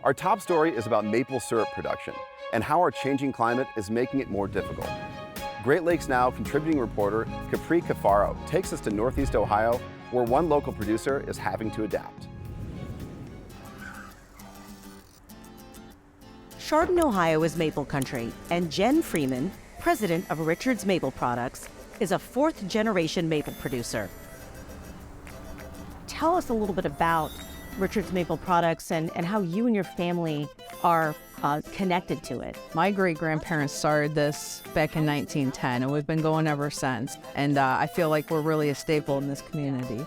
Our top story is about maple syrup production and how our changing climate is making it more difficult. Great Lakes Now contributing reporter Capri Cafaro takes us to Northeast Ohio, where one local producer is having to adapt. Chardon, Ohio is maple country, and Jen Freeman, president of Richards Maple Products, is a fourth-generation maple producer. Tell us a little bit about Richards Maple Products and how you and your family are connected to it. My great-grandparents started this back in 1910, and we've been going ever since. And I feel like we're really a staple in this community.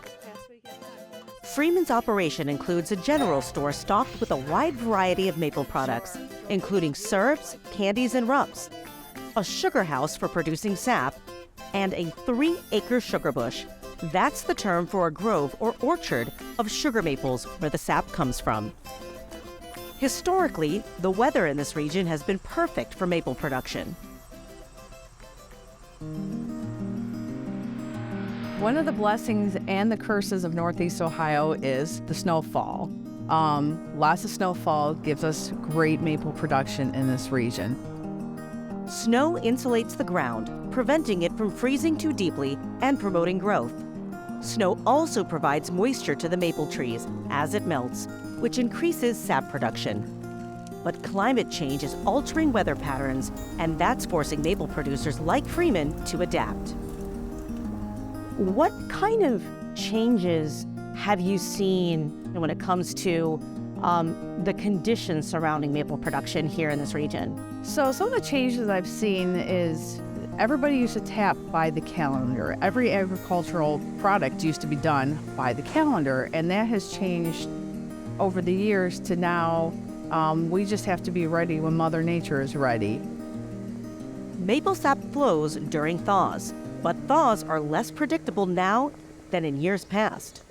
Freeman's operation includes a general store stocked with a wide variety of maple products, including syrups, candies, and rubs, a sugar house for producing sap, and a 3-acre sugar bush. That's the term for a grove or orchard of sugar maples where the sap comes from. Historically, the weather in this region has been perfect for maple production. One of the blessings and the curses of Northeast Ohio is the snowfall. Lots of snowfall gives us great maple production in this region. Snow insulates the ground, preventing it from freezing too deeply and promoting growth. Snow also provides moisture to the maple trees as it melts, which increases sap production. But climate change is altering weather patterns, and that's forcing maple producers like Freeman to adapt. What kind of changes have you seen when it comes to the conditions surrounding maple production here in this region? So some of the changes I've seen is everybody used to tap by the calendar. Every agricultural product used to be done by the calendar, and that has changed over the years to now we just have to be ready when Mother Nature is ready. Maple sap flows during thaws, but thaws are less predictable now than in years past.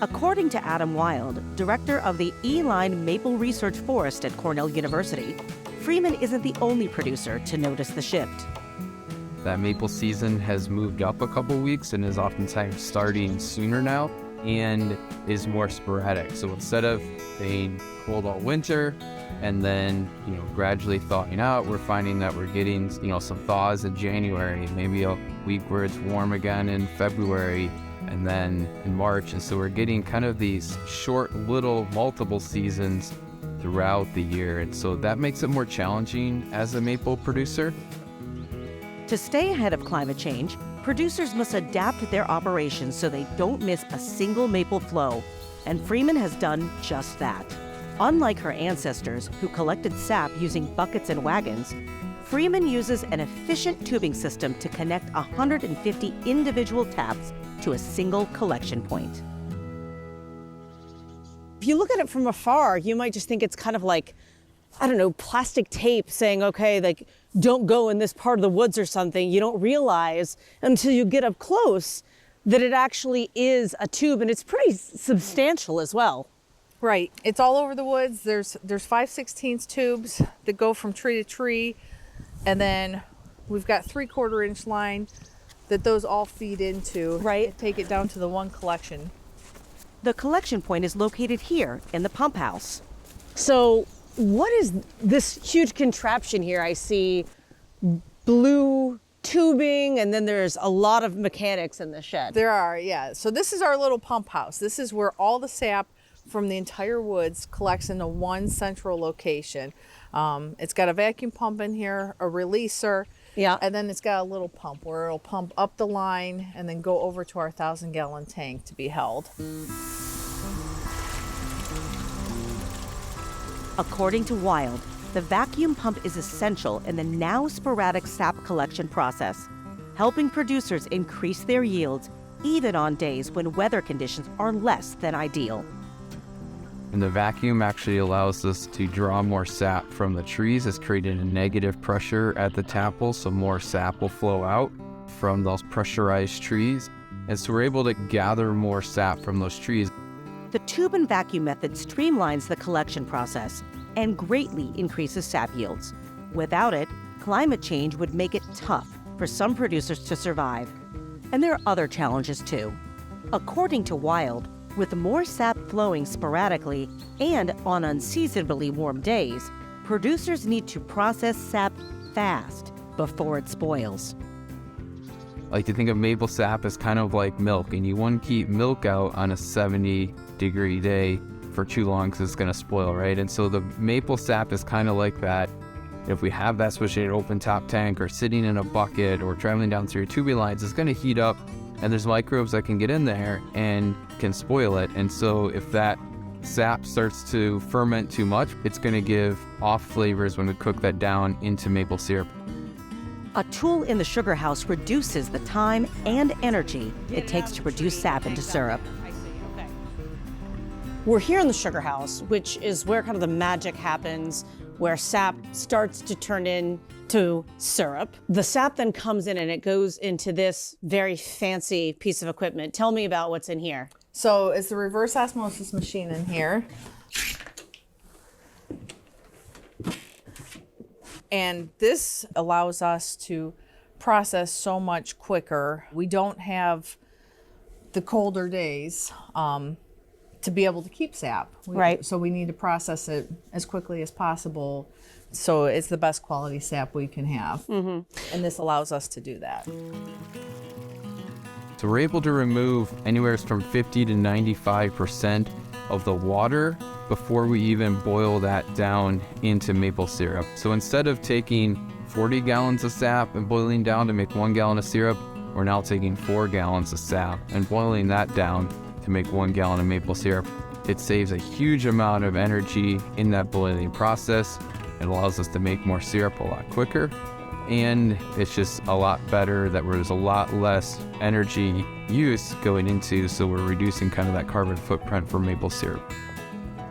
According to Adam Wild, director of the E-Line Maple Research Forest at Cornell University, Freeman isn't the only producer to notice the shift. That maple season has moved up a couple weeks and is oftentimes starting sooner now and is more sporadic. So instead of being cold all winter and then, gradually thawing out, we're finding that we're getting, some thaws in January, maybe a week where it's warm again in February, and then in March. And so we're getting kind of these short little multiple seasons throughout the year. And so that makes it more challenging as a maple producer. To stay ahead of climate change, producers must adapt their operations so they don't miss a single maple flow. And Freeman has done just that. Unlike her ancestors, who collected sap using buckets and wagons, Freeman uses an efficient tubing system to connect 150 individual taps to a single collection point. If you look at it from afar, you might just think it's kind of like, plastic tape saying, okay, don't go in this part of the woods or something. You don't realize until you get up close that it actually is a tube, and it's pretty substantial as well. Right. It's all over the woods. There's 5/16 tubes that go from tree to tree, and then we've got 3/4 inch line that those all feed into. Right. And take it down to the one collection. The collection point is located here in the pump house. So what is this huge contraption here? I see blue tubing, and then there's a lot of mechanics in the shed. There are, yeah. So this is our little pump house. This is where all the sap from the entire woods collects into one central location. It's got a vacuum pump in here, a releaser, Yeah. and then it's got a little pump where it'll pump up the line and then go over to our 1,000-gallon tank to be held. According to Wild, the vacuum pump is essential in the now sporadic sap collection process, helping producers increase their yields even on days when weather conditions are less than ideal. And the vacuum actually allows us to draw more sap from the trees. It's creating a negative pressure at the tapples, so more sap will flow out from those pressurized trees. And so we're able to gather more sap from those trees. The tube and vacuum method streamlines the collection process and greatly increases sap yields. Without it, climate change would make it tough for some producers to survive. And there are other challenges too. According to Wild, With more sap flowing sporadically and on unseasonably warm days, producers need to process sap fast before it spoils. I like to think of maple sap as kind of like milk, and you wouldn't keep milk out on a 70-degree day for too long because it's going to spoil, right? And so the maple sap is kind of like that. If we have that, especially in an open top tank or sitting in a bucket or traveling down through your tubing lines, it's going to heat up, and there's microbes that can get in there and can spoil it. And so if that sap starts to ferment too much, it's going to give off flavors when we cook that down into maple syrup. A tool in the sugar house reduces the time and energy it takes to produce sap into syrup. We're here in the sugar house, which is where kind of the magic happens, where sap starts to turn into syrup. The sap then comes in and it goes into this very fancy piece of equipment. Tell me about what's in here. So it's the reverse osmosis machine in here. And this allows us to process so much quicker. We don't have the colder days to be able to keep sap. Right. So we need to process it as quickly as possible. So it's the best quality sap we can have. And this allows us to do that. So we're able to remove anywhere from 50 to 95% of the water before we even boil that down into maple syrup. So instead of taking 40 gallons of sap and boiling down to make 1 gallon of syrup, we're now taking 4 gallons of sap and boiling that down to make 1 gallon of maple syrup. It saves a huge amount of energy in that boiling process. It allows us to make more syrup a lot quicker. And it's just a lot better that there's a lot less energy use going into, so we're reducing kind of that carbon footprint for maple syrup.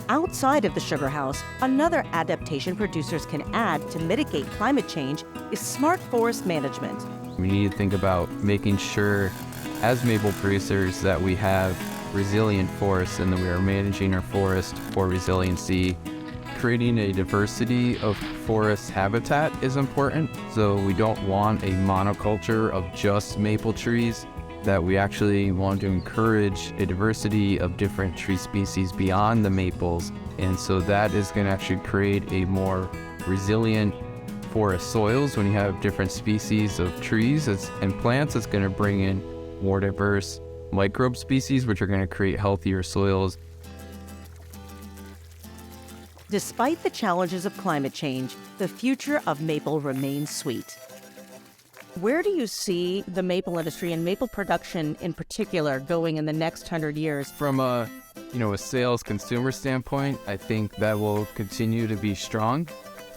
Outside of the sugar house, another adaptation producers can add to mitigate climate change is smart forest management. We need to think about making sure as maple producers that we have resilient forests and that we are managing our forest for resiliency. Creating a diversity of forest habitat is important. So we don't want a monoculture of just maple trees, that we actually want to encourage a diversity of different tree species beyond the maples. And so that is going to actually create a more resilient forest soils when you have different species of trees and plants. It's going to bring in more diverse microbe species, which are going to create healthier soils. Despite the challenges of climate change, the future of maple remains sweet. Where do you see the maple industry and maple production in particular going in the next 100 years? From a sales consumer standpoint, I think that will continue to be strong.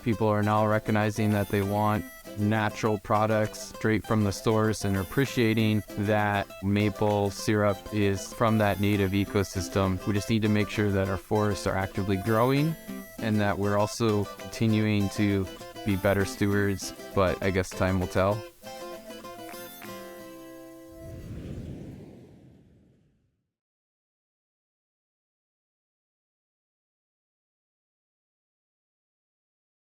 People are now recognizing that they want natural products straight from the stores and are appreciating that maple syrup is from that native ecosystem. We just need to make sure that our forests are actively growing and that we're also continuing to be better stewards, but I guess time will tell.